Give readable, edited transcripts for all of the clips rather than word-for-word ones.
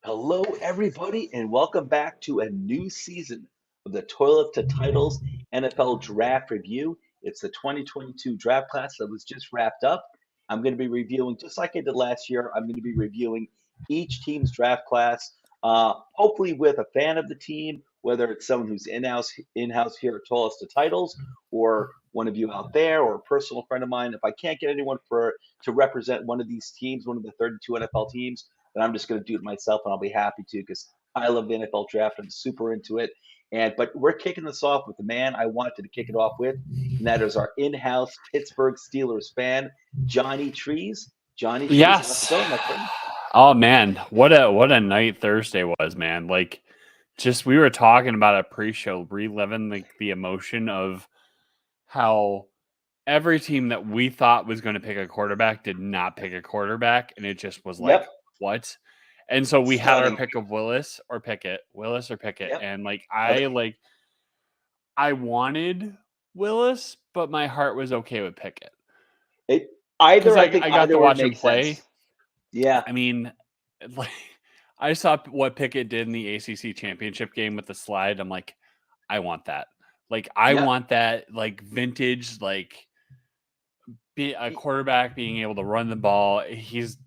Hello, everybody, and welcome back to a new season of the Toilet to Titles NFL Draft Review. It's the 2022 draft class that was just wrapped up. I'm going to be reviewing, just like I did last year, I'm going to be reviewing each team's draft class, hopefully with a fan of the team, whether it's someone who's in-house here at Toilet to Titles, or one of you out there, or a personal friend of mine. If I can't get anyone to represent one of these teams, one of the 32 NFL teams, then I'm just going to do it myself, and I'll be happy to because I love the NFL draft. I'm super into it. But we're kicking this off with the man I wanted to kick it off with, and that is our in-house Pittsburgh Steelers fan, Johnny Trees. Johnny Trees, how's Yes. it going, my friend? Oh man, what a night Thursday was, man. Like, just we were talking about a pre-show, reliving the emotion of how every team that we thought was going to pick a quarterback did not pick a quarterback, and it just was like, what? And so we had our pick of Willis or Pickett, and I wanted Willis, but my heart was okay with Pickett. I got to watch him play. Sense. Yeah, I mean, like, I saw what Pickett did in the ACC championship game with the slide. I'm like, I want that. Like, I want that, like, vintage, like, be a quarterback being able to run the ball. He's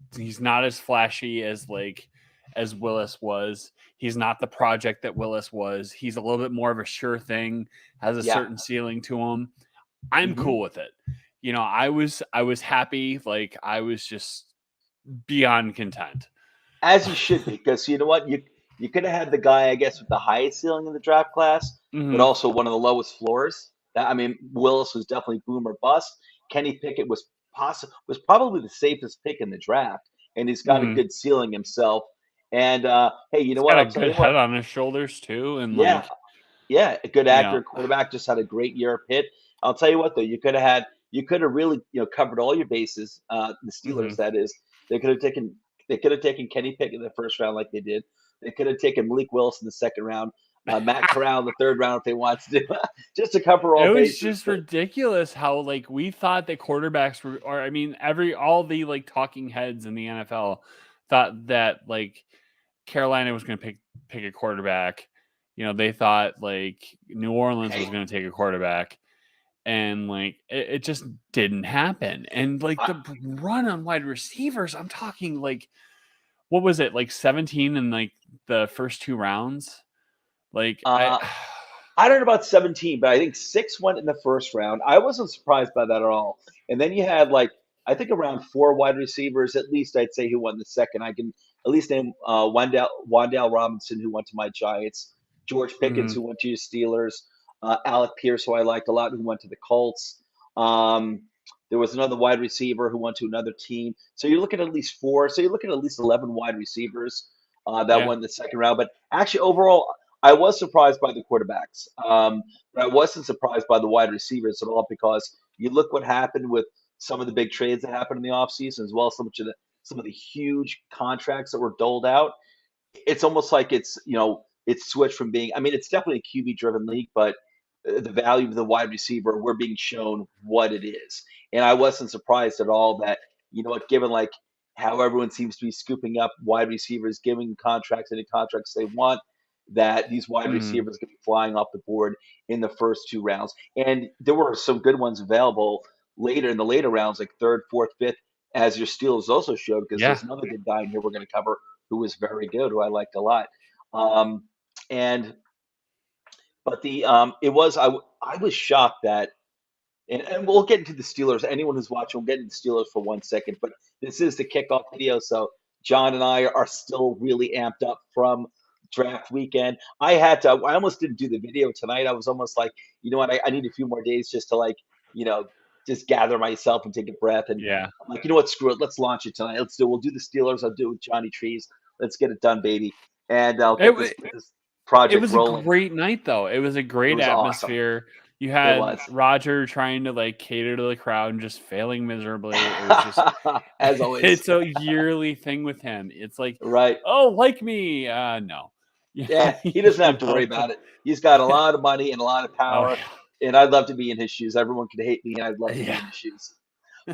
not as flashy as Willis was. He's not the project that Willis was. He's a little bit more of a sure thing, has a certain ceiling to him. I'm cool with it. You know, I was happy. Like, I was just beyond content. As you should be, because you know what? You could have had the guy, I guess, with the highest ceiling in the draft class, but also one of the lowest floors. Willis was definitely boom or bust. Kenny Pickett was probably the safest pick in the draft, and he's got a good ceiling himself. And hey, you know what? Got a good head on his shoulders too, and a good accurate quarterback. Just had a great year at Pitt. I'll tell you what, though, you could have really covered all your bases. The Steelers, that is, they could have taken Kenny Pickett in the first round like they did. They could have taken Malik Willis in the second round. Matt Corral in the third round if they wanted to do just to cover all bases. It was just ridiculous how we thought that quarterbacks were, or I mean, all the talking heads in the NFL thought that Carolina was going to pick a quarterback. You know, they thought New Orleans was going to take a quarterback, and it just didn't happen. And the run on wide receivers, I'm talking what was it, 17 in the first two rounds? I don't know about 17, but I think 6 went in the first round. I wasn't surprised by that at all. And then you had I think around 4 wide receivers, at least I'd say, who won the second. I can at least name Wan'Dale Robinson, who went to my Giants, George Pickens, who went to your Steelers, Alec Pierce, who I liked a lot, who went to the Colts. There was another wide receiver who went to another team. So you're looking at least 4. So you're looking at least 11 wide receivers that won the second round. But actually, overall, I was surprised by the quarterbacks, but I wasn't surprised by the wide receivers at all, because you look what happened with some of the big trades that happened in the offseason, as well as some of the huge contracts that were doled out. It's almost like it's switched from being, I mean, it's definitely a QB-driven league, but the value of the wide receiver, we're being shown what it is. And I wasn't surprised at all that, given how everyone seems to be scooping up wide receivers, giving contracts any contracts they want, that these wide receivers could be flying off the board in the first 2 rounds. And there were some good ones available later in the later rounds, like 3rd, 4th, 5th, as your Steelers also showed, because there's another good guy in here we're going to cover who was very good, who I liked a lot. I was shocked that, and we'll get into the Steelers. Anyone who's watching, we'll get into the Steelers for 1 second, but this is the kickoff video, so John and I are still really amped up from draft weekend. I almost didn't do the video tonight. I was almost like, you know what, I need a few more days just to just gather myself and take a breath. And I'm like, you know what, screw it, let's launch it tonight. We'll do the Steelers. I'll do it with Johnny Trees. Let's get it done, baby. And I'll get this project rolling. It was a great night, though. It was a great atmosphere. Awesome. You had Roger trying to cater to the crowd and just failing miserably. It was just as always. It's a yearly thing with him. It's right. Oh, like me. No. Yeah, he doesn't have to worry about it. He's got a lot of money and a lot of Oh power, and I'd love to be in his shoes. Everyone could hate me, and I'd love to be yeah. in his shoes.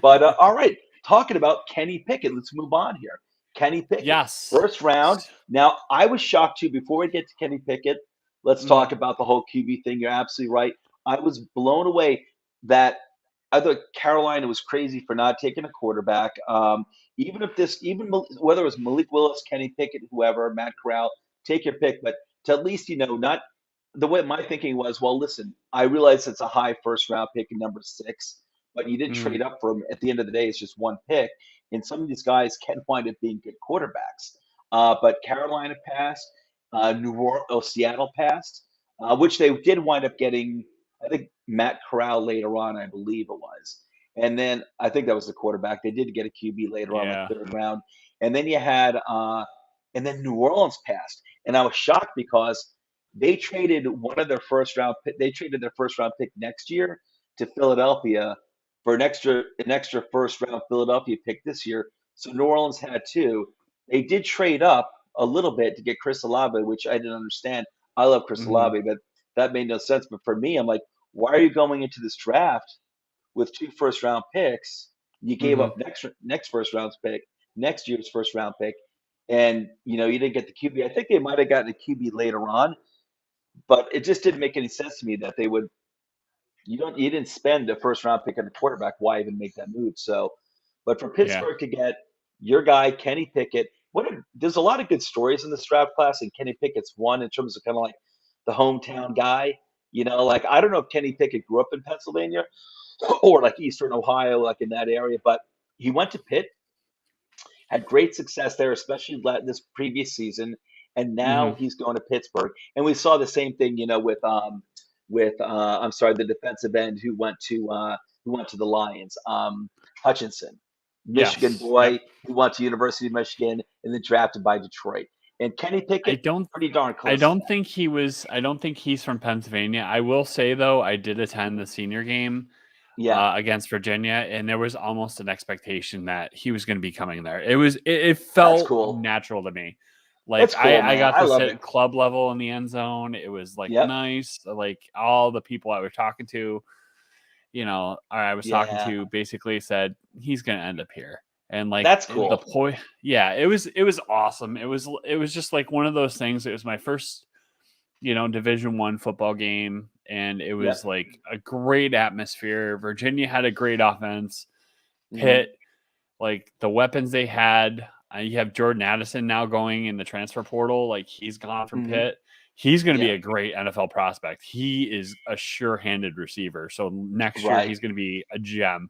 But all right, talking about Kenny Pickett, let's move on here. Kenny Pickett, Yes. first round. Now, I was shocked too. Before we get to Kenny Pickett, let's Mm, talk about the whole QB thing. You're absolutely right. I was blown away that I thought Carolina was crazy for not taking a quarterback. Even if this, whether it was Malik Willis, Kenny Pickett, whoever, Matt Corral, take your pick, but to at least not the way my thinking was. Well, listen, I realize it's a high first round pick in number 6, but you did mm, trade up for him. At the end of the day, it's just one pick, and some of these guys can wind up being good quarterbacks. But Carolina passed, Seattle passed, which they did wind up getting. I think Matt Corral later on, I believe it was. And then I think that was the quarterback. They did get a QB later on, like yeah. third round. And then you had, and then New Orleans passed. And I was shocked because they traded one of their first round. They traded their first round pick next year to Philadelphia for an extra first round Philadelphia pick this year. So New Orleans had two. They did trade up a little bit to get Chris Olave, which I didn't understand. I love Chris Hmm. Olave, but that made no sense. But for me, I'm like, why are you going into this draft with two first round picks? You gave Hmm. up next first round pick, next year's first round pick, and you didn't get the QB. I think they might have gotten a QB later on, but it just didn't make any sense to me that they would. You didn't spend a first round pick on a quarterback. Why even make that move? So, but for Yeah. Pittsburgh to get your guy Kenny Pickett, there's a lot of good stories in this draft class, and Kenny Pickett's one in terms of kind of like the hometown guy. Like I don't know if Kenny Pickett grew up in Pennsylvania or like Eastern Ohio, like in that area, but he went to Pitt, had great success there, especially this previous season, and Hmm. now he's going to Pittsburgh. And we saw the same thing, with I'm sorry, the defensive end who went to the Lions, Hutchinson, Michigan Yes. Yep. boy who went to University of Michigan and then drafted by Detroit. And Kenny I Pickett, don't pretty darn I close to don't that. think he was I don't think he's from Pennsylvania. I will say though, I did attend the senior game Yeah, against Virginia, and there was almost an expectation that he was going to be coming there. It that's felt cool. natural to me. Like That's cool, I man. got I to love sit it. club level in the end zone. It was like Yep. nice. Like all the people I was talking to, or I was talking Yeah, to basically said he's going to end up here. And like that's the cool. point, yeah, it was awesome. It was just like one of those things. It was my first, Division 1 football game, and it Yep. was like a great atmosphere. Virginia had a great offense. Hmm. Pitt, like the weapons they had. You have Jordan Addison now going in the transfer portal. Like he's gone from Hmm. Pitt. He's going to be Yep. a great NFL prospect. He is a sure-handed receiver. So next year Right. he's going to be a gem.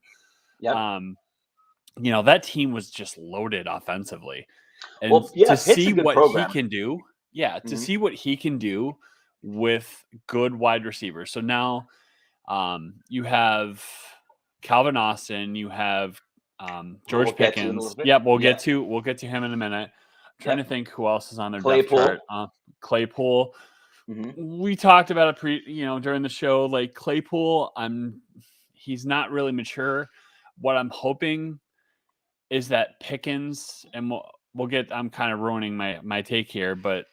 Yep. Um, that team was just loaded offensively. And Well, yeah, to Pitt's a see good what he program. can do, yeah, to Hmm. see what he can do with good wide receivers. So now you have Calvin Austin, you have Well, we'll George get to it in a Pickens. little bit. Yep, Yeah. we'll get to him in a minute. I'm trying Yep. to think who else is on their depth chart. Claypool. Claypool. Hmm. We talked about it during the show. Like Claypool, he's not really mature. What I'm hoping is that Pickens, and we'll get. I'm kind of ruining my take here, but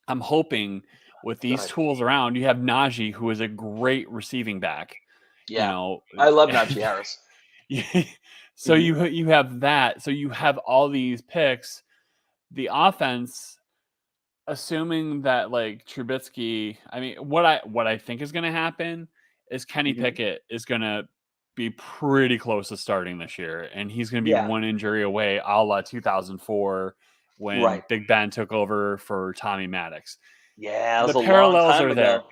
I'm hoping with these Good. tools around, you have Najee, who is a great receiving back. You Yeah. know, I love Najee Harris. so Hmm. you have that. So you have all these picks. The offense, assuming that like Trubisky, I mean, what I think is going to happen is Kenny Hmm. Pickett is going to be pretty close to starting this year, and he's going to be Yeah. one injury away, a la 2004 when Right. Big Ben took over for Tommy Maddox. Yeah, it was The a long parallels time are there. ago.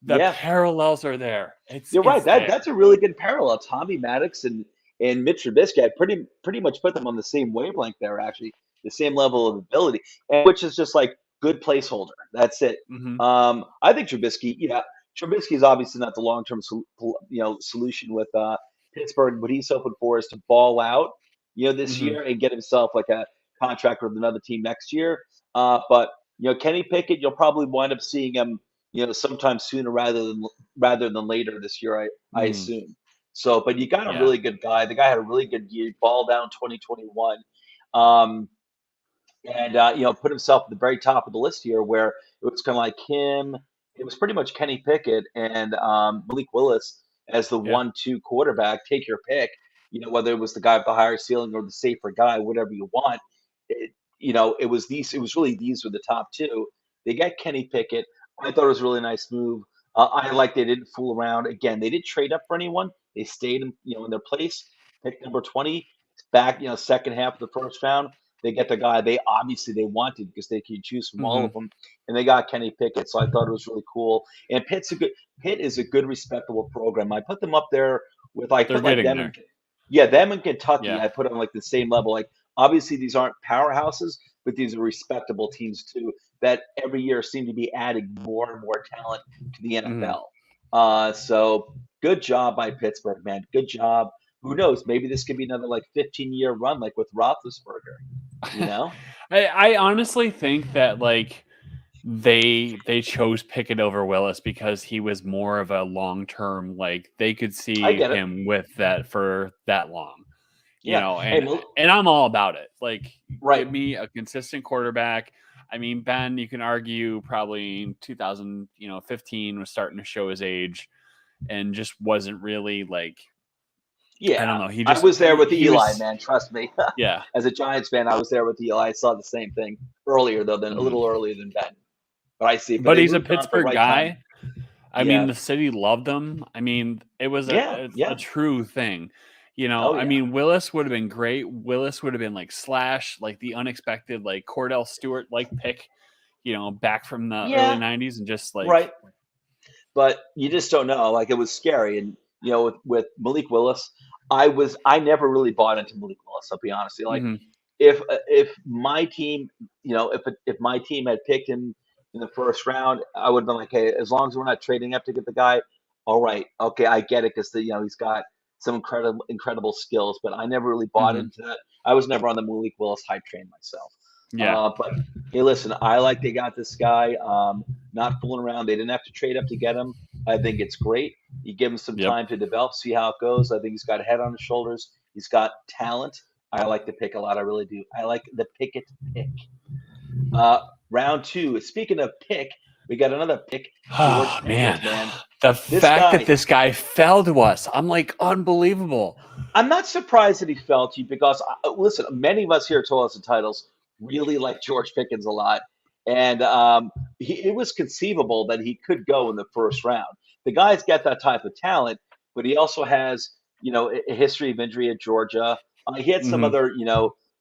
The Yeah, parallels are there. you're right. It's That's there. a really good parallel. Tommy Maddox and Mitch Trubisky, I pretty much put them on the same wavelength there, actually, the same level of ability, and which is just like good placeholder. That's it. Hmm. I think Trubisky, Trubisky is obviously not the long term solution with Pittsburgh. What he's hoping for is to ball out, this Hmm. year and get himself like a contract with another team next year. But Kenny Pickett, you'll probably wind up seeing him, sometime sooner rather than later this year. I Mm. assume. So, but you got a Yeah. really good guy. The guy had a really good year, ball down 2021. Um, and put himself at the very top of the list here. Where It was kind of like him. It was pretty much Kenny Pickett and Malik Willis as the Yeah. 1-2 quarterback. Take your pick. Whether it was the guy with the higher ceiling or the safer guy, whatever you want. It was these. It was really these were the top two. They got Kenny Pickett. I thought it was a really nice move. I like they didn't fool around. Again, they didn't trade up for anyone. They stayed in their place. Pick number 20 back. Second half of the first round. They get the guy they wanted because they could choose from all of them, and they got Kenny Pickett. So I thought it was really cool. And Pitt is a good, respectable program. I put them up there with They're getting them there. them and Kentucky. Yeah. I put them like the same level. Like obviously these aren't powerhouses, but these are respectable teams too. That every year seem to be adding more and more talent to the NFL. So good job by Pittsburgh, man. Good job. Who knows? Maybe this could be another like 15-year run, like with Roethlisberger. I honestly think that like they chose Pickett over Willis because he was more of a long-term, like they could see him with that for that long. And I'm all about it. Like give me a consistent quarterback. I mean, Ben, you can argue probably in 2015 was starting to show his age and just wasn't really like I don't know. I was there with Eli, man. Trust me. Yeah. As a Giants fan, I was there with Eli. I saw the same thing earlier, though, a little earlier than Ben. But I see. But he's a Pittsburgh guy. I mean, the city loved him. I mean, it was a true thing. I mean, Willis would have been great. Willis would have been like Slash, like the unexpected, like Cordell Stewart, like pick, back from the early 90s and just like. Right. But you just don't know. Like it was scary. And, with Malik Willis, I never really bought into Malik Willis. I'll be honest. Like if my team, if my team had picked him in the first round, I would have been like, hey, as long as we're not trading up to get the guy, all right, okay, I get it because he's got some incredible skills, but I never really bought into that. I was never on the Malik Willis hype train myself. Yeah. But hey, listen, I like they got this guy. Not fooling around. They didn't have to trade up to get him. I think it's great. You give him some time to develop, see how it goes. I think he's got a head on his shoulders. He's got talent. I like the pick a lot. I really do. I like the Pickett pick. Round 2. Speaking of pick, we got another pick. Oh, man. The fact that this guy fell to us, I'm like, unbelievable. I'm not surprised that he fell to you because, listen, many of us here told us the titles really like George Pickens a lot. And it was conceivable that he could go in the first round. The guy's got that type of talent, but he also has, a history of injury at Georgia. He had some other,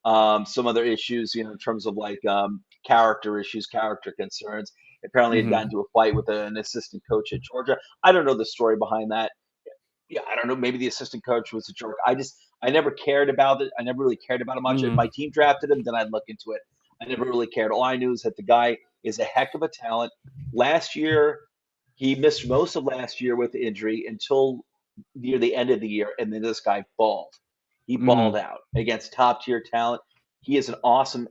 some other issues, in terms of like character issues, character concerns. Apparently, had gotten into a fight with an assistant coach at Georgia. I don't know the story behind that. Yeah, I don't know. Maybe the assistant coach was a jerk. I never cared about it. I never really cared about it much. If my team drafted him, then I'd look into it. I never really cared. All I knew is that the guy is a heck of a talent. Last year, he missed most of last year with injury until near the end of the year, and then this guy balled. He balled out against top tier talent. He's an awesome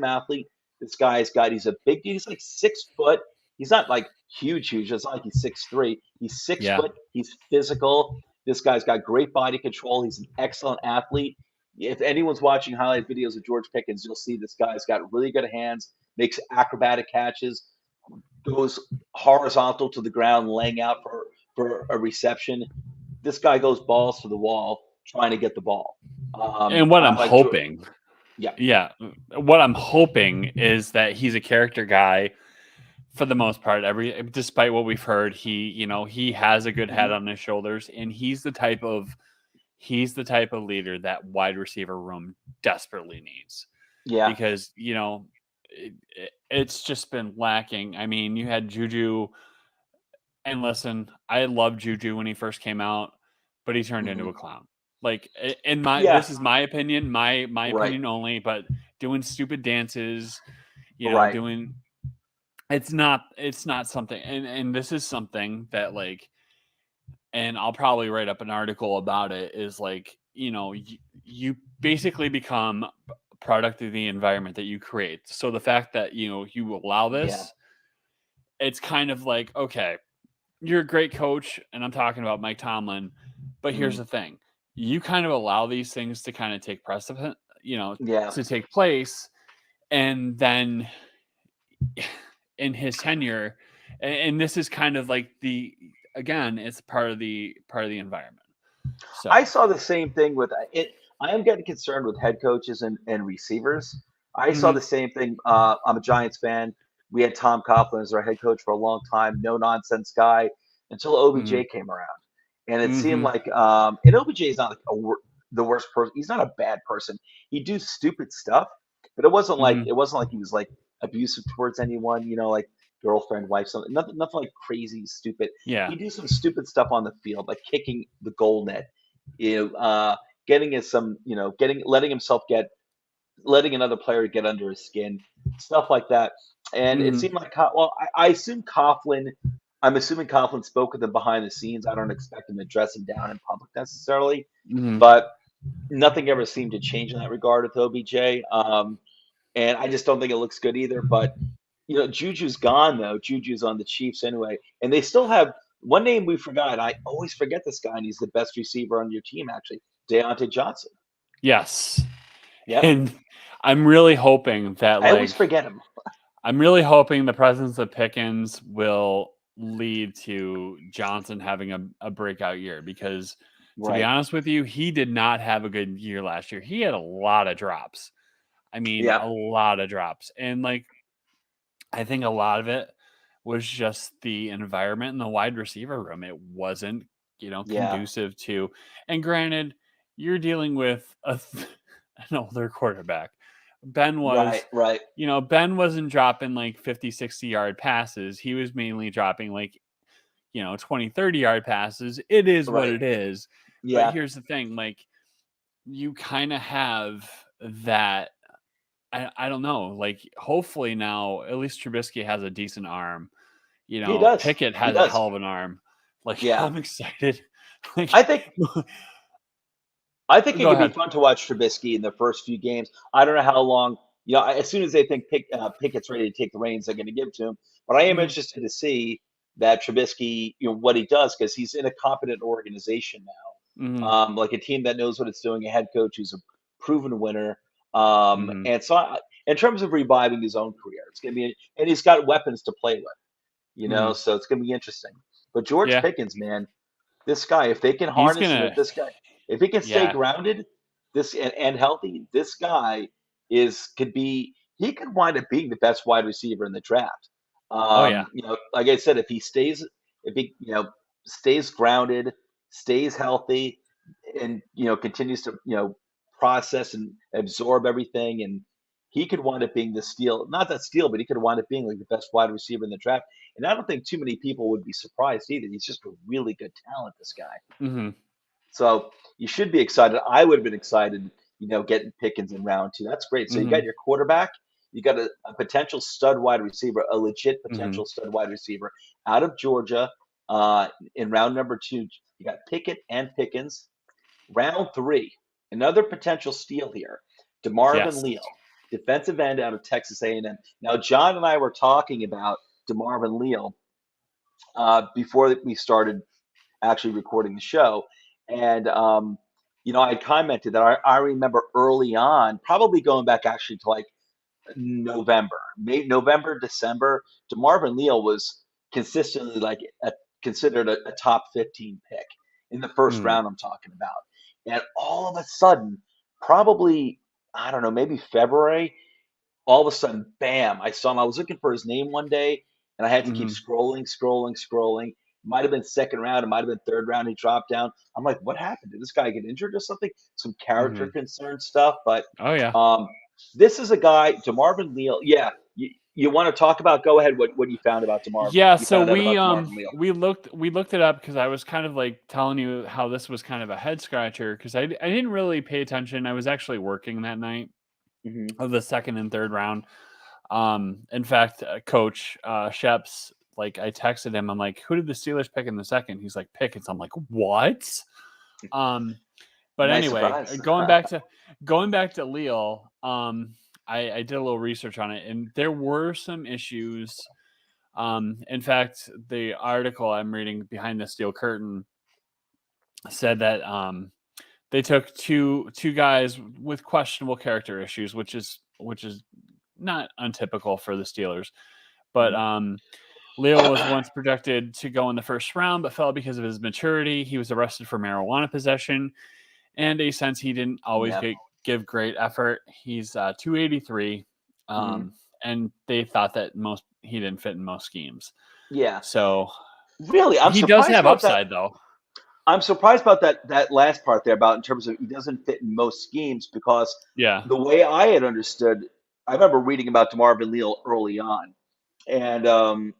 athlete. This guy's he's like 6 foot. He's not like huge. It's not like he's 6'3". He's 6 foot. He's physical. This guy's got great body control. He's an excellent athlete. If anyone's watching highlight videos of George Pickens, you'll see this guy's got really good hands, makes acrobatic catches, goes horizontal to the ground, laying out for a reception. This guy goes balls to the wall trying to get the ball. And what I'm hoping, what I'm hoping is that he's a character guy for the most part. Despite what we've heard, he has a good head on his shoulders, and he's the type of leader that wide receiver room desperately needs. Yeah, because it's just been lacking. I mean, you had Juju, and listen, I loved Juju when he first came out, but he turned into a clown. Like this is my opinion, my opinion only, but doing stupid dances, doing it's not something, and this is something that like, and I'll probably write up an article about it, is like, you basically become a product of the environment that you create. So the fact that, you allow this, it's kind of like, okay, you're a great coach, and I'm talking about Mike Tomlin, but here's the thing. You kind of allow these things to kind of take precedent, to take place. And then in his tenure, and this is kind of like it's part of the environment. So I saw the same thing with it. I am getting concerned with head coaches and receivers. I saw mhm, the same thing. I'm a Giants fan. We had Tom Coughlin as our head coach for a long time, no nonsense guy, until mhm, OBJ came around, and it seemed mhm, like and OBJ is not like the worst person. He's not a bad person. He do stupid stuff, but mhm. it wasn't like he was like abusive towards anyone. Like girlfriend, wife, something. Nothing like crazy, stupid. Yeah. He do some stupid stuff on the field, like kicking the goal net, getting us some, letting another player get under his skin, stuff like that. And it Mhm, seemed like, well, I assume Coughlin. I'm assuming Coughlin spoke with him behind the scenes. I don't expect him to dress him down in public necessarily, mhm. but nothing ever seemed to change in that regard with OBJ. And I just don't think it looks good either. But Juju's gone though. Juju's on the Chiefs anyway, and they still have one name we forgot. I always forget this guy, and he's the best receiver on your team, actually, Deonte Johnson. Yes. Yep, And I'm really hoping that I always forget him. I'm really hoping the presence of Pickens will lead to Johnson having a breakout year, because to be Right. honest with you, he did not have a good year last year. He had a lot of drops. I mean, Yeah. a lot of drops. And I think a lot of it was just the environment in the wide receiver room. It wasn't, Yeah. conducive to. And granted, you're dealing with an older quarterback. Ben Right. was, Right. Ben wasn't dropping like 50, 60-yard passes. He was mainly dropping like, 20, 30-yard passes. It is what Right. it is. But Yeah. here's the thing, like, you kind of have that. I don't know. Like, hopefully now at least Trubisky has a decent arm. He does. Pickett He has a does. hell of an arm. Like, Yeah. I'm excited. Like, I think I think it go could be ahead. fun to watch Trubisky in the first few games. I don't know how long. As soon as they think Pickett's ready to take the reins, they're going to give it to him. But I am Mhm, interested to see that Trubisky, what he does, because he's in a competent organization now, mhm, like a team that knows what it's doing, a head coach who's a proven winner. mhm, And so, in terms of reviving his own career, it's going to be, and he's got weapons to play with, mhm. so it's going to be interesting. But George Yeah, Pickens, man, this guy, if they can he's harness him, gonna. if he can stay Yeah. grounded, and healthy, this guy he could wind up being the best wide receiver in the draft. Oh yeah. Like I said, if he stays grounded, stays healthy, and continues to process and absorb everything, and he could wind up being the steal, not that steal, but he could wind up being like the best wide receiver in the draft. And I don't think too many people would be surprised either. He's just a really good talent, this guy. Mhm, So you should be excited. I would have been excited, getting Pickens in round two. That's great. So you got mhm, your quarterback, you got a potential stud wide receiver, a legit mhm. potential stud wide receiver out of Georgia. In round number two, you got Pickett and Pickens. Round three, another potential steal here, DeMarvin Yes. Leal, defensive end out of Texas A&M. Now, John and I were talking about DeMarvin Leal before we started actually recording the show. And, I commented that I remember early on, probably going back actually to like November, maybe November, December, DeMarvin Leal was consistently like considered a top 15 pick in the first Mm, round. I'm talking about. And all of a sudden, probably, I don't know, maybe February, all of a sudden, bam, I saw him. I was looking for his name one day, and I had to keep mhm, scrolling, scrolling, scrolling. Might have been second round, it might have been third round. He dropped down. I'm like, what happened? Did this guy get injured or something? Some character mhm. concern stuff. But Oh yeah. um, this is a guy, DeMarvin Leal. Yeah, you want to talk about? Go ahead. What you found about DeMarvin? Yeah, You so found out about DeMarvin Leal. we looked it up, because I was kind of like telling you how this was kind of a head scratcher, because I didn't really pay attention. I was actually working that night Hmm. of the second and third round. In fact, Coach Sheps, like, I texted him. I'm like, "Who did the Steelers pick in the second?" He's like, "Pickens." I'm like, "What?" Um, but Nice anyway, surprise. going back to Leal. I did a little research on it, and there were some issues. In fact, the article I'm reading, Behind the Steel Curtain, said that they took two guys with questionable character issues, which is not untypical for the Steelers. But Leal was once projected to go in the first round, but fell because of his maturity. He was arrested for marijuana possession and a sense he didn't always give great effort. He's 283, and they thought that he didn't fit in most schemes. Yeah. So really, he does have upside, though. I'm surprised about that last part there about in terms of he doesn't fit in most schemes because the way I had understood, I remember reading about Marvin Leal early on, and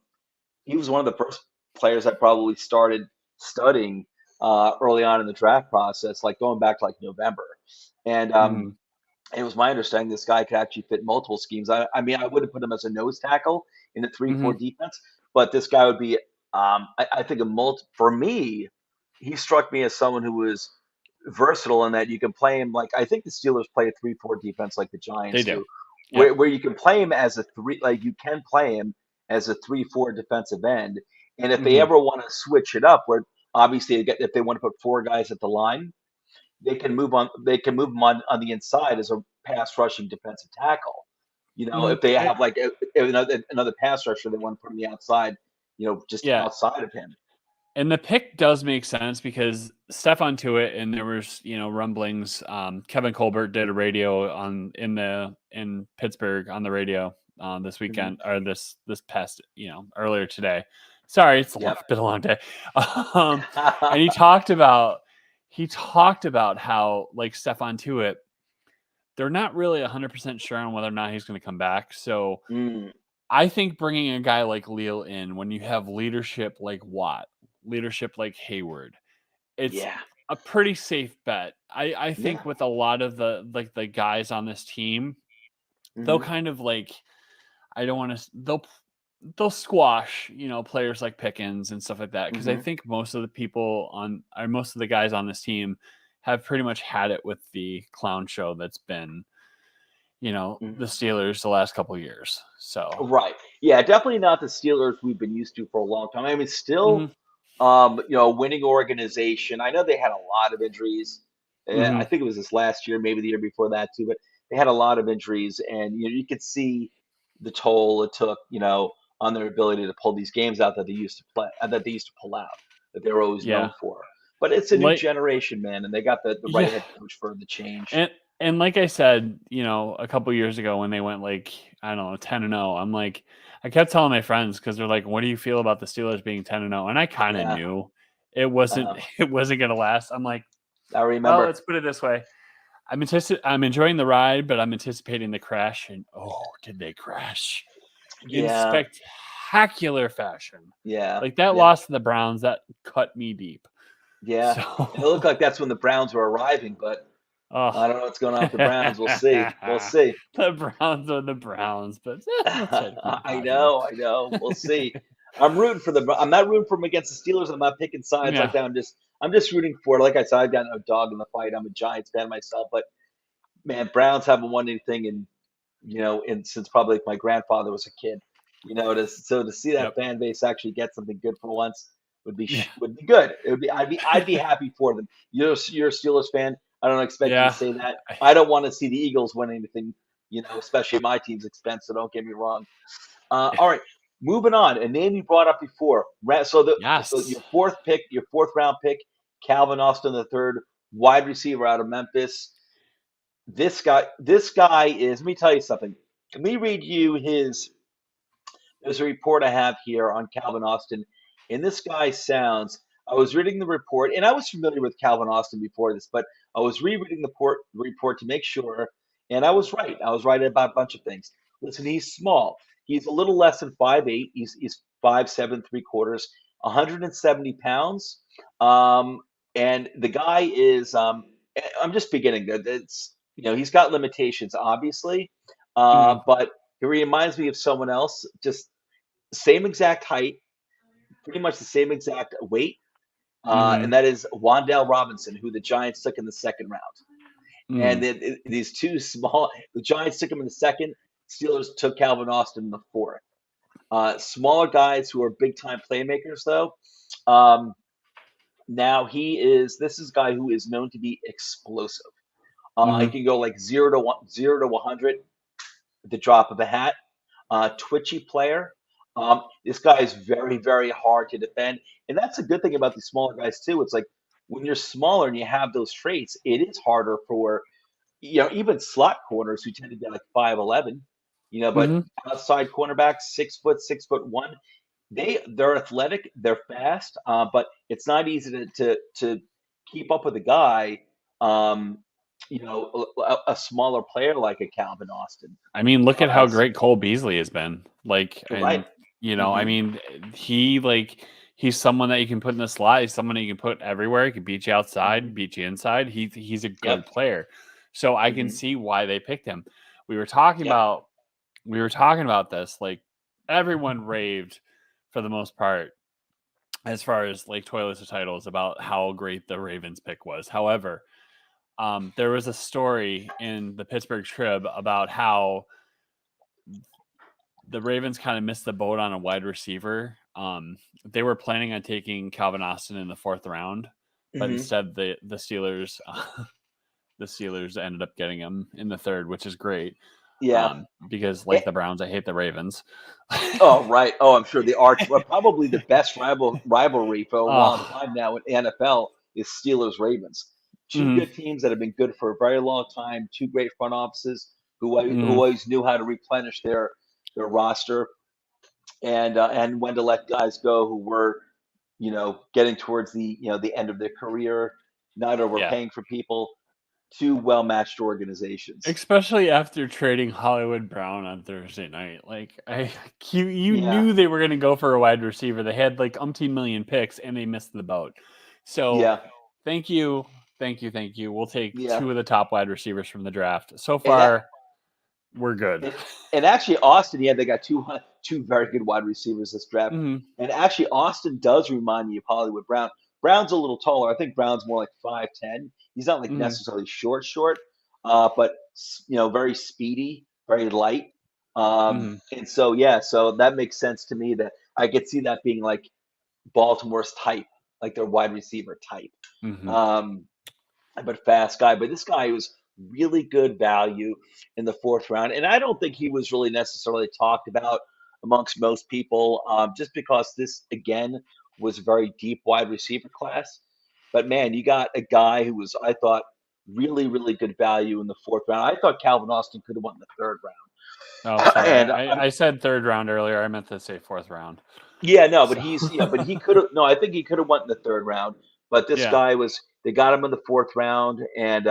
he was one of the first players I probably started studying early on in the draft process, like going back to like November, and it was my understanding this guy could actually fit multiple schemes. I mean, I would have put him as a nose tackle in the 3-4 defense, but this guy would be, I think, for me, he struck me as someone who was versatile in that you can play him like I think the Steelers play a 3-4 defense like the Giants do, where you can play him as a you can play him as a 3-4 defensive end, and if they ever want to switch it up, where obviously if they want to put 4 guys at the line, they can move on. They can move him on the inside as a pass rushing defensive tackle. If they have like another pass rusher, they want to put him on the outside. Just outside of him. And the pick does make sense because Stephon Tuitt, and there was rumblings. Kevin Colbert did a radio in Pittsburgh on the radio this weekend or this past earlier today. Sorry, it's been a long day. And he talked about how like Stephon Tuitt, they're not really 100% sure on whether or not he's going to come back. So I think bringing a guy like Leal in when you have leadership like Watt, leadership like Heyward, it's a pretty safe bet. I think with a lot of the guys on this team, they'll kind of like, they'll squash, players like Pickens and stuff like that. Cause I think most of the guys on this team have pretty much had it with the clown show that's been, the Steelers the last couple of years. So, right. Yeah, definitely not the Steelers we've been used to for a long time. I mean, still, a winning organization. I know they had a lot of injuries. I think it was this last year, maybe the year before that too, but they had a lot of injuries, and you could see the toll it took, on their ability to pull these games out that they used to play, that they used to pull out, that they were always known for. But it's a new generation, man, and they got the right head coach for the change. And like I said, a couple years ago when they went 10-0, I'm like, I kept telling my friends because they're like, "What do you feel about the Steelers being 10-0?" And I kind of knew it wasn't going to last. I'm like, I remember. Well, let's put it this way: I'm enjoying the ride, but I'm anticipating the crash. And did they crash? In spectacular fashion. Yeah, like that loss to the Browns that cut me deep. Yeah, so. It looked like that's when the Browns were arriving, but. I don't know what's going on with the Browns. We'll see. We'll see. The Browns are the Browns, but I know. We'll see. I'm rooting for I'm not rooting for them against the Steelers. I'm not picking sides like that. I'm just rooting for it. Like I said, I've got no dog in the fight. I'm a Giants fan myself, but man, Browns haven't won anything since probably my grandfather was a kid. To see that fan base actually get something good for once would be good. It would be. I'd be happy for them. You're a Steelers fan. I don't expect you to say that. I don't want to see the Eagles win anything, especially at my team's expense. So don't get me wrong. All right, moving on. A name you brought up before. So your fourth round pick, Calvin Austin III, wide receiver out of Memphis. This guy is. Let me tell you something. Let me read you his. There's a report I have here on Calvin Austin, and this guy sounds. I was reading the report, and I was familiar with Calvin Austin before this, but I was rereading the report to make sure, and I was right. I was right about a bunch of things. Listen, he's small. He's a little less than 5'8". He's 5'7", 3/4", 170 pounds. And the guy is. I'm just beginning. It's he's got limitations, obviously, but he reminds me of someone else. Just same exact height, pretty much the same exact weight. And that is Wan'Dale Robinson, who the Giants took in the second round. And these two the Giants took him in the second. Steelers took Calvin Austin in the fourth. Smaller guys who are big-time playmakers, though. Now this is a guy who is known to be explosive. He can go like 0 to 100 at the drop of a hat. Twitchy player. This guy is very, very hard to defend. And that's a good thing about these smaller guys, too. It's like when you're smaller and you have those traits, it is harder for, even slot corners who tend to be like 5'11", but Mm-hmm. outside cornerbacks, 6 foot, 6'1", they're athletic, they're fast, but it's not easy to keep up with a guy, um, a smaller player like a Calvin Austin. I mean, look at how Uh, great Cole Beasley has been. Like, right. and I Hmm. mean, he's someone that you can put in the slot. He's someone that you can put everywhere. He can beat you outside, Hmm. beat you inside. He's a good Yep. player. So I can Hmm. see why they picked him. We were talking Yep. about we were talking about this. Like everyone raved for the most part as far as like toilets to titles about how great the Ravens pick was. However, there was a story in the Pittsburgh Trib about how the Ravens kind of missed the boat on a wide receiver. They were planning on taking Calvin Austin in the 4th round, but Hmm. instead the Steelers the Steelers ended up getting him in the 3rd, which is great. Yeah. Because Eh, like the Browns, I hate the Ravens. oh, right. Oh, I'm sure probably the best rivalry for a long Oh, time now in NFL is Steelers Ravens. Two mm, good teams that have been good for a very long time. Two great front offices who mm, always knew how to replenish their roster and when to let guys go who were getting towards the end of their career. Neither were yeah. paying for people. Two well matched organizations. Especially after trading Hollywood Brown on Thursday night, like you Yeah. knew they were going to go for a wide receiver. They had like umpteen million picks, and they missed the boat. So Yeah. thank you, thank you, thank you. We'll take Yeah. 2 of the top wide receivers from the draft. So And that far, we're good. and actually Austin, yeah, they got two very good wide receivers this draft. Hmm. And actually Austin does remind me of Hollywood Brown. Brown's a little taller. I think Brown's more like 5'10". He's not like Hmm. necessarily short, but very speedy, very light. Hmm. And so yeah, so that makes sense to me that I could see that being like Baltimore's type, like their wide receiver type. Hmm. Um, but fast guy. But this guy was really good value in the 4th round, and I don't think he was really necessarily talked about amongst most people, just because this again was a very deep wide receiver class. But man, you got a guy who was, I thought, really, really good value in the 4th round. I thought Calvin Austin could have won the 3rd Oh, round, sorry. and I said 3rd round earlier. I meant to say 4th round. yeah, no, but So but he could have. No, I think he could have went in the 3rd round. But this yeah. guy was. They got him in the 4th round, and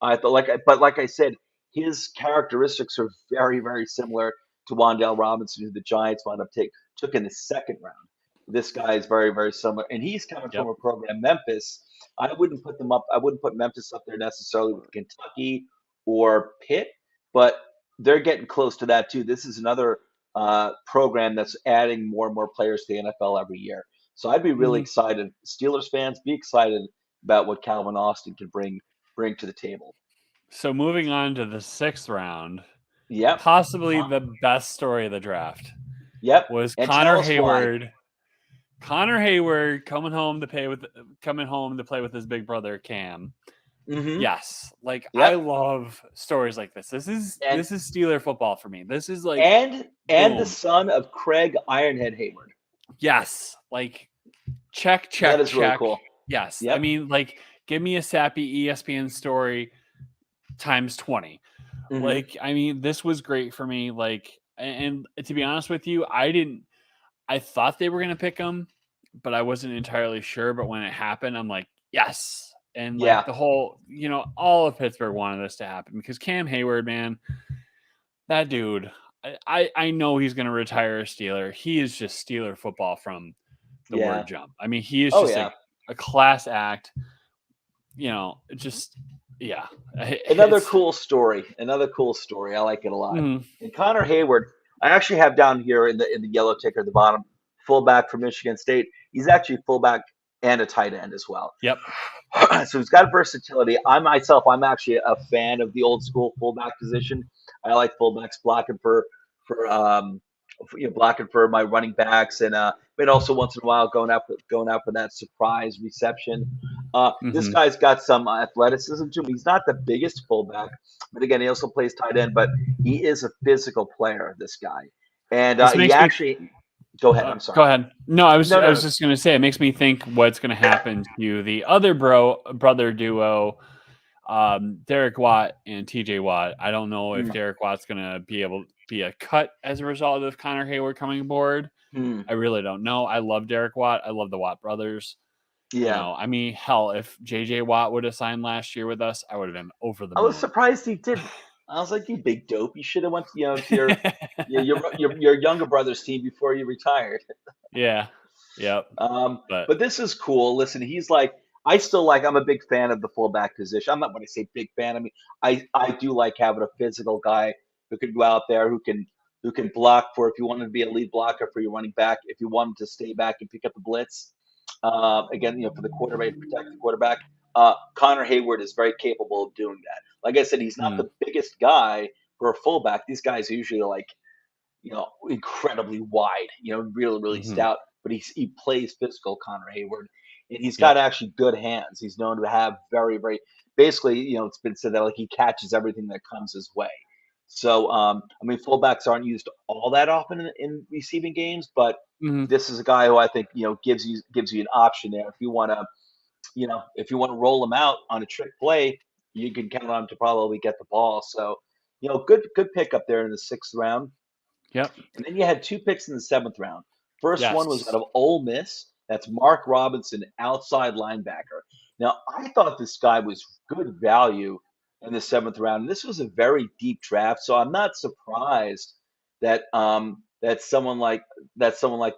I thought, like I said, his characteristics are very, very similar to Wandale Robinson, who the Giants wound up took in the 2nd round. This guy is very, very similar, and he's coming from Yep. a program, Memphis. I wouldn't put them up. I wouldn't put Memphis up there necessarily with Kentucky or Pitt, but they're getting close to that too. This is another program that's adding more and more players to the NFL every year. So I'd be really Hmm. excited. Steelers fans, be excited about what Calvin Austin can bring to the table. So moving on to the 6th round, Yep. possibly Con- the best story of the draft yep. was And Connor tell us why. Heyward. Connor Heyward coming home to play with his big brother Cam. Hmm. Yes, like I Yep. love stories like this. And This is Steeler football for me. This is like and the boom. son of Craig Ironhead Hayward. Yes, like check, That check, is really check. cool. Yes, I Yep. mean like give me a sappy ESPN story times 20. Hmm. Like I mean this was great for me. Like and to be honest with you, I thought they were gonna pick him, but I wasn't entirely sure. But when it happened, I'm like, yes. And like Yeah. the whole, all of Pittsburgh wanted this to happen because Cam Heyward, man, that dude, I know he's gonna retire a Steeler. He is just Steeler football from the Yeah. word jump. I mean, he is Oh just yeah. a class act, just yeah. Another It's cool story. Another cool story. I like it a lot. mm, And Connor Hayward, I actually have down here in the yellow ticker at the bottom, fullback for Michigan State. He's actually fullback and a tight end as well. yep. So he's got versatility. I'm actually a fan of the old school fullback position. I like fullbacks blocking for blocking for my running backs and also once in a while going out for that surprise reception. This Hmm. guy's got some athleticism to him. He's not the biggest fullback, but again, he also plays tight end. But he is a physical player. This guy, and This he makes me actually Go ahead. I'm Go sorry. ahead. No, I was No. just going to say it makes me think what's going to happen to the other brother duo, Derek Watt and TJ Watt. I don't know if Derek Watt's going to be able to be a cut as a result of Connor Heyward coming aboard. I really don't know. I love Derek Watt. I love the Watt brothers. Yeah. You know, I mean, hell, if JJ Watt would have signed last year with us, I would have been over the moon. I was surprised he didn't. I was like, you big dope. You should have went to your younger brother's team before you retired. Yeah. Yep. But this is cool. Listen, he's like, I'm a big fan of the fullback position. I'm not when I say big fan. I mean, I do like having a physical guy who can go out there, who can block for if you want to be a lead blocker for your running back, if you want him to stay back and pick up the blitz. Again, for the quarterback, protect the quarterback. Connor Heyward is very capable of doing that. Like I said, he's not the biggest guy for a fullback. These guys are usually like, incredibly wide, really, really stout, but he plays physical, Connor Heyward, and he's got actually good hands. He's known to have very, very, basically, it's been said that like he catches everything that comes his way. So, I mean, fullbacks aren't used all that often in receiving games, but this is a guy who I think, gives you an option there. If you want to roll him out on a trick play, you can count on him to probably get the ball. So, good pickup there in the 6th round. Yep. And then you had 2 picks in the 7th round. First one was out of Ole Miss. That's Mark Robinson, outside linebacker. Now, I thought this guy was good value in the 7th round. And this was a very deep draft, so I'm not surprised that that someone like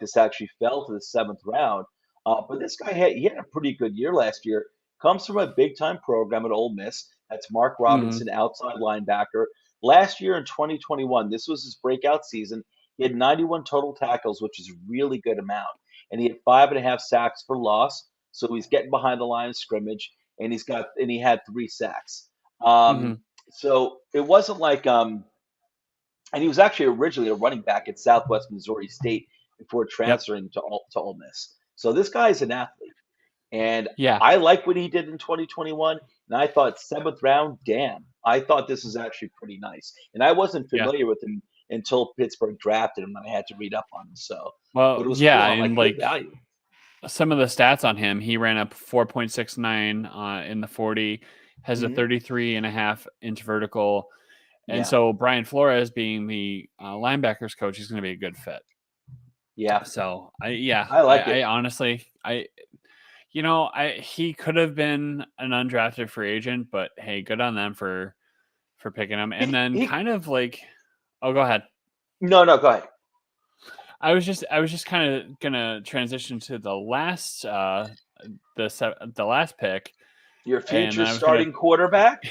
this actually fell to the 7th round. But this guy had a pretty good year last year. Comes from a big time program at Ole Miss. That's Mark Robinson, outside linebacker. Last year in 2021, this was his breakout season. He had 91 total tackles, which is a really good amount. And he had 5.5 sacks for loss. So he's getting behind the line of scrimmage, and he had 3 sacks. So it wasn't like and he was actually originally a running back at Southwest Missouri State before transferring to Ole Miss. So this guy's an athlete. And I like what he did in 2021. And I thought 7th round, damn, I thought this was actually pretty nice. And I wasn't familiar with him until Pittsburgh drafted him, and I had to read up on him. So, but it was cool. And like value. Some of the stats on him, he ran up 4.69 in the 40, has a 33.5 inch vertical. And so Brian Flores being the linebackers coach, he's going to be a good fit. Yeah. So I like it. I honestly, he could have been an undrafted free agent, but hey, good on them for picking him. And then go ahead. No, go ahead. I was just kind of gonna transition to the last the last pick. Your future starting quarterback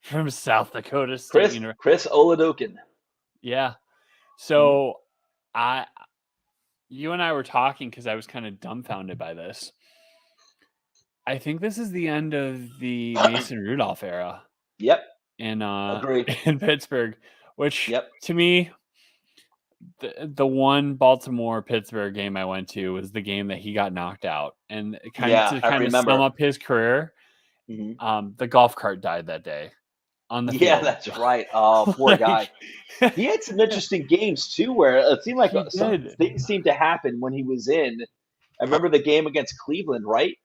from South Dakota State University, Chris Oladokun. Yeah. So you and I were talking because I was kind of dumbfounded by this. I think this is the end of the Mason Rudolph era. Yep. In Pittsburgh, which to me, the one Baltimore-Pittsburgh game I went to was the game that he got knocked out. And kind of sum up his career, the golf cart died that day on the field. Yeah, that's right. Oh, poor guy. He had some interesting games, too, where it seemed like some things seemed to happen when he was in. I remember the game against Cleveland, right?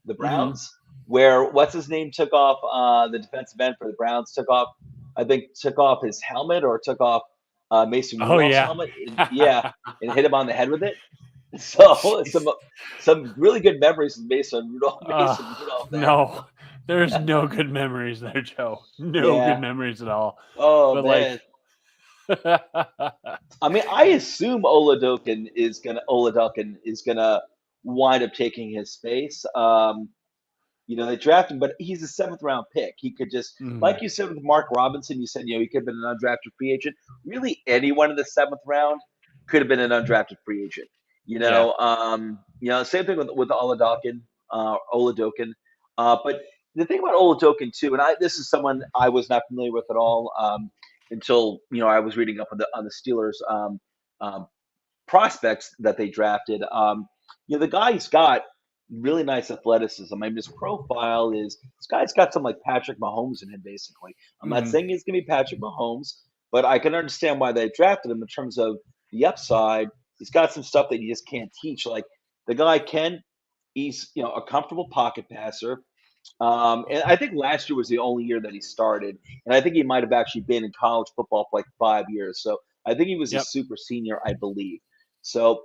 The Browns, where what's-his-name took off, the defensive end for the Browns took off his helmet or took off Mason Rudolph's helmet. And hit him on the head with it. So some really good memories of Mason Rudolph. No, there's no good memories there, Joe. No good memories at all. Oh, but man. I mean, I assume Oladokun is gonna wind up taking his space. They drafted him, but he's a 7th round pick. He could just, like you said with Mark Robinson, you said, he could have been an undrafted free agent. Really, anyone in the 7th round could have been an undrafted free agent. Same thing with Oladokun. But the thing about Oladokun too, and this is someone I was not familiar with at all until I was reading up on the Steelers prospects that they drafted. The guy's got really nice athleticism. I mean, his profile is this guy's got some like Patrick Mahomes in him, basically. I'm not saying he's gonna be Patrick Mahomes, but I can understand why they drafted him in terms of the upside. he's got some stuff that you just can't teach. Like the guy he's a comfortable pocket passer. And I think last year was the only year that he started, and I think he might have actually been in college football for like 5 years. So I think he was a Yep. super senior, I believe. So,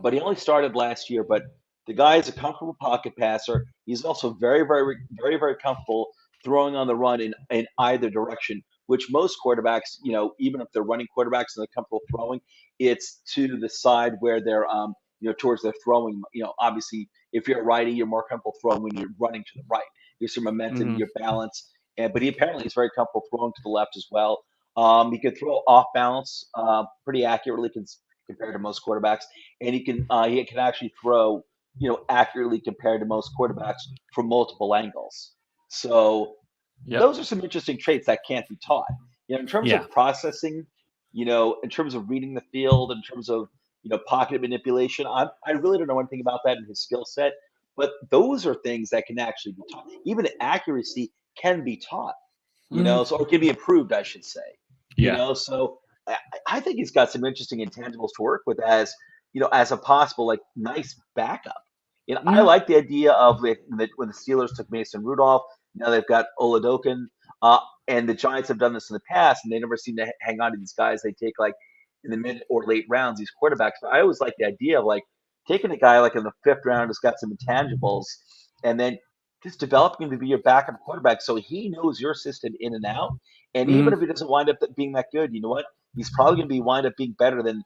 but he only started last year. But the guy is a comfortable pocket passer. He's also very, very, very, very comfortable throwing on the run in either direction. Which most quarterbacks, even if they're running quarterbacks and they're comfortable throwing, it's to the side where they're towards their throwing. Obviously, if you're a righty, you're more comfortable throwing when you're running to the right. There's some momentum, your balance, but he apparently is very comfortable throwing to the left as well. He can throw off balance pretty accurately compared to most quarterbacks, and he can actually throw accurately compared to most quarterbacks from multiple angles. So those are some interesting traits that can't be taught. In terms of processing, in terms of reading the field, in terms of pocket manipulation, I really don't know anything about that in his skill set. But those are things that can actually be taught. Even accuracy can be taught, so or can be improved, I should say. So I think he's got some interesting intangibles to work with as a possible like nice backup. I like the idea of when the Steelers took Mason Rudolph. Now they've got Oladokun, and the Giants have done this in the past, and they never seem to hang on to these guys. They take like in the mid or late rounds these quarterbacks. But I always like the idea of like taking a guy like in the 5th round who's got some intangibles, and then just developing him to be your backup quarterback so he knows your system in and out. And even if he doesn't wind up being that good, you know what? He's probably going to wind up being better than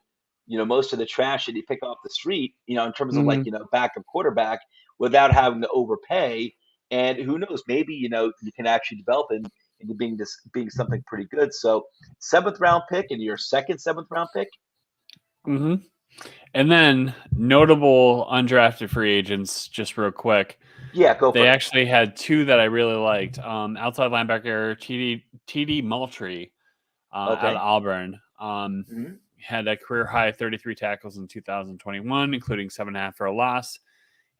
most of the trash that you pick off the street. In terms of like backup quarterback without having to overpay. And who knows? Maybe you can actually develop him into being something pretty good. So 7th round pick and your second 7th round pick. And then notable undrafted free agents, just real quick. Yeah, go for it. They actually had 2 that I really liked. Outside linebacker TD Moultrie out of Auburn. Had a career high 33 tackles in 2021, including 7.5 for a loss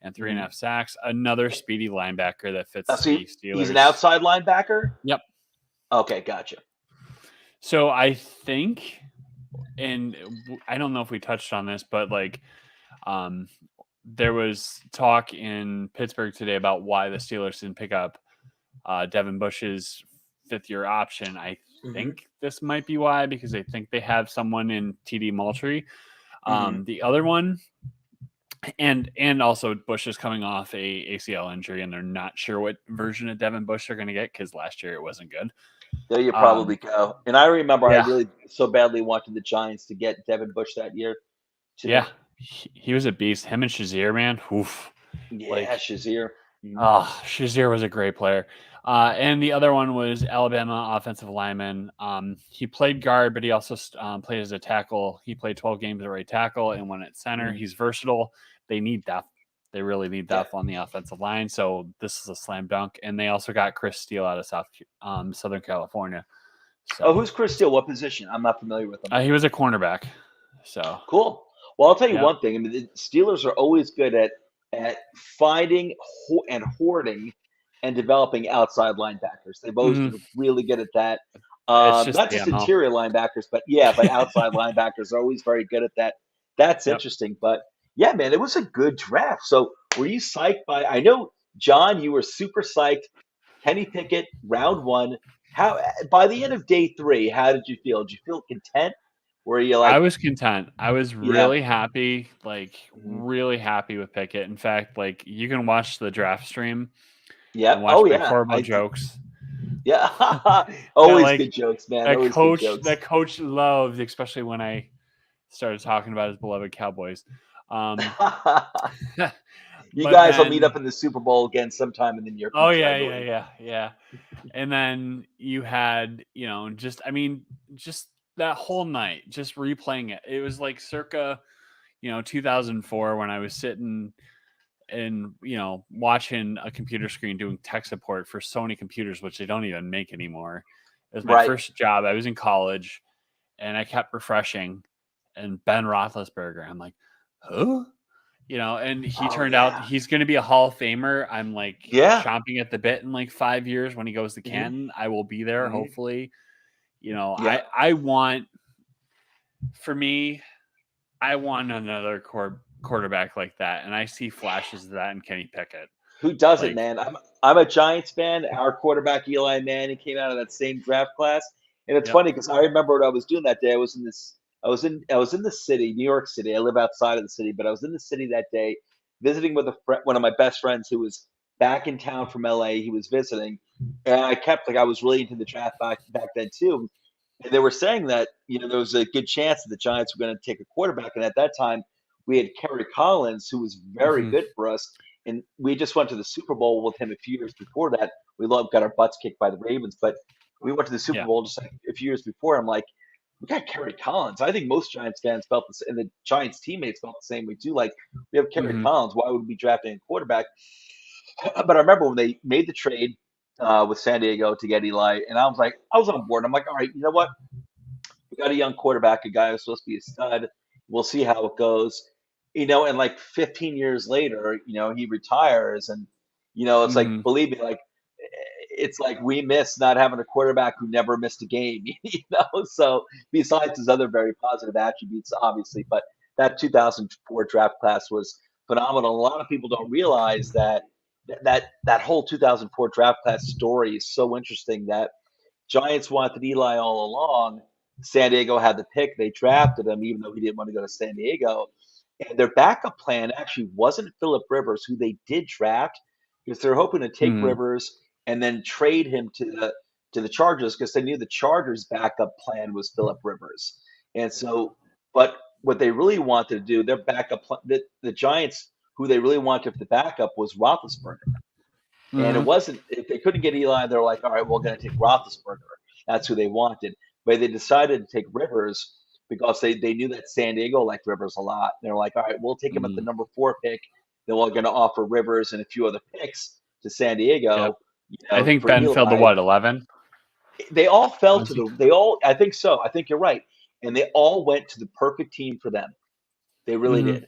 and 3.5 sacks. Another speedy linebacker that fits the Steelers. He's an outside linebacker? Yep. Okay, gotcha. So I think, and I don't know if we touched on this, but like there was talk in Pittsburgh today about why the Steelers didn't pick up Devin Bush's 5th-year option. I think this might be why, because they think they have someone in TD Moultrie. The other one, and also Bush is coming off a ACL injury, and they're not sure what version of Devin Bush they're going to get because last year it wasn't good. There you probably go. And I remember I really so badly wanted the Giants to get Devin Bush that year. Yeah, he was a beast. Him and Shazier, man. Oof. Yeah, Shazier. Shazier was a great player. And the other one was Alabama offensive lineman. He played guard, but he also played as a tackle. He played 12 games at right tackle and one at center. He's versatile. They need depth. They really need depth on the offensive line. So this is a slam dunk. And they also got Chris Steele out of Southern California. So, who's Chris Steele? What position? I'm not familiar with him. He was a cornerback. So cool. Well, I'll tell you one thing. I mean, the Steelers are always good at finding and hoarding and developing outside linebackers. They've always been really good at that. Not just interior linebackers, but outside linebackers are always very good at that. That's interesting. But yeah, man, it was a good draft. So were you psyched by? I know, John, you were super psyched. Kenny Pickett, round 1. How by the end of day 3, how did you feel? Did you feel content? Were you like? I was content. I was really happy, really happy with Pickett. In fact, like you can watch the draft stream. Yeah. Watch my horrible jokes. Yeah. Always good jokes, man. That coach loved, especially when I started talking about his beloved Cowboys. You guys will meet up in the Super Bowl again sometime in the near future. Oh yeah. And then you had, just that whole night, just replaying it. It was like circa, 2004 when I was sitting and, watching a computer screen doing tech support for Sony computers, which they don't even make anymore. It was my first job. I was in college and I kept refreshing, and Ben Roethlisberger, I'm like, who? And he turned out he's going to be a Hall of Famer. I'm like chomping at the bit in like 5 years when he goes to Canton. I will be there, hopefully. I want, for me, I want another quarterback like that, and I see flashes of that in Kenny Pickett. Who doesn't, Like, man? I'm a Giants fan. Our quarterback Eli Manning came out of that same draft class, and it's yep. funny because I remember what I was doing that day. I was in the city, New York City. I live outside of the city, but I was in the city that day, visiting with one of my best friends who was back in town from LA. He was visiting, and I was really into the draft back then too. And they were saying that there was a good chance that the Giants were going to take a quarterback, and at that time we had Kerry Collins, who was very Mm-hmm. good for us, and we just went to the Super Bowl with him a few years before that. Got our butts kicked by the Ravens, but we went to the Super Yeah. Bowl just like a few years before. I'm like, we got Kerry Collins. I think most Giants fans felt this, and the Giants teammates felt the same way too. Like, we have Kerry Mm-hmm. Collins. Why would we be drafting a quarterback? But I remember when they made the trade with San Diego to get Eli, and I was on board. I'm like, all right, you know what? We got a young quarterback, a guy who's supposed to be a stud. We'll see how it goes. And like 15 years later, he retires, and it's like, Mm-hmm. believe me, like it's like we miss not having a quarterback who never missed a game. So besides his other very positive attributes, obviously, but that 2004 draft class was phenomenal. A lot of people don't realize that whole 2004 draft class story is so interesting that Giants wanted Eli all along. San Diego had the pick. They drafted him, even though he didn't want to go to San Diego. And their backup plan actually wasn't Philip Rivers, who they did draft, because they're hoping to take Mm-hmm. Rivers and then trade him to the Chargers, because they knew the Chargers' backup plan was Philip Rivers. And so, but what they really wanted to do, their backup plan, the Giants, who they really wanted for the backup was Roethlisberger. And it Mm-hmm. wasn't, if they couldn't get Eli, they're like, all right, we're going to take Roethlisberger. That's who they wanted. But they decided to take Rivers because they knew that San Diego liked Rivers a lot. They're like, all right, we'll take him at the Mm-hmm. number 4 pick. Then we're going to offer Rivers and a few other picks to San Yep. Diego, I think for Ben fell to Eli. what, 11? They all fell Was to he? I think so. I think you're right. And they all went to the perfect team for them. They really Mm-hmm. did.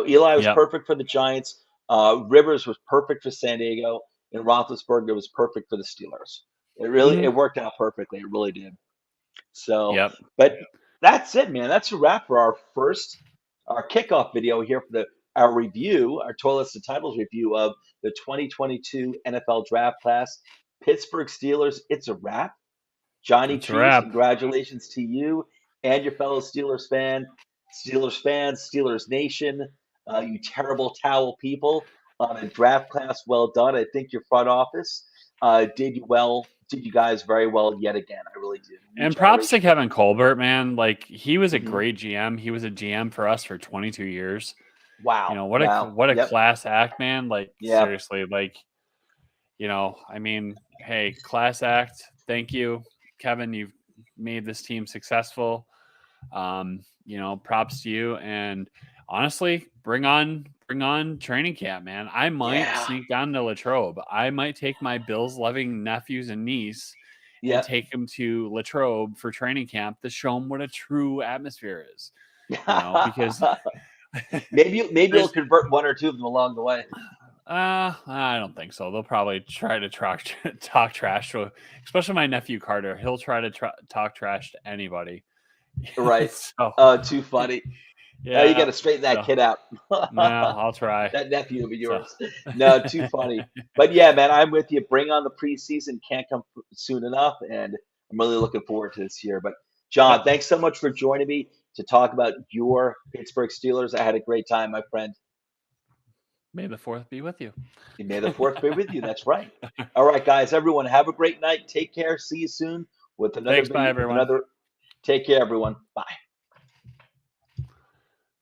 Eli was Yep. perfect for the Giants. Rivers was perfect for San Diego, and Roethlisberger was perfect for the Steelers. Mm-hmm. It worked out perfectly. It really did. So, Yep. but that's it, man. That's a wrap for our kickoff video here for our review, our Toilets to Titles review of the 2022 NFL Draft Class. Pittsburgh Steelers. It's a wrap. Johnny That's a Trees, wrap. congratulations to you and your fellow Steelers fans, Steelers Nation, you terrible towel people on a draft class. Well done. I think your front office did you guys very well yet again. I really do. New And props to generation. Kevin Colbert, man. Like, he was a Mhm. great GM. He was a GM for us for 22 years. Wow. What Wow. a Yep. class act, man. Like, Yeah. seriously, like, I mean, hey, class act. Thank you, Kevin. You've made this team successful. Props to you. And honestly, bring on training camp, man. I might Yeah. sneak down to Latrobe. I might take my Bills loving nephews and niece and Yep. take them to Latrobe for training camp to show them what a true atmosphere is. Because maybe you'll there's convert one or two of them along the way. I don't think so. They'll probably try to talk trash to, especially my nephew Carter. He'll try to talk trash to anybody. Right. So Too funny. You got yeah, to straighten that so kid out. no, I'll try. That nephew of So yours. No, too funny. But yeah, man, I'm with you. Bring on the preseason. Can't come soon enough, and I'm really looking forward to this year. But John, yep. thanks so much for joining me to talk about your Pittsburgh Steelers. I had a great time, my friend. May the 4th be with you. And may the 4th be with you. That's right. All right, guys. Everyone, have a great night. Take care. See you soon with another Thanks, bye video. everyone. Take care, everyone. Bye.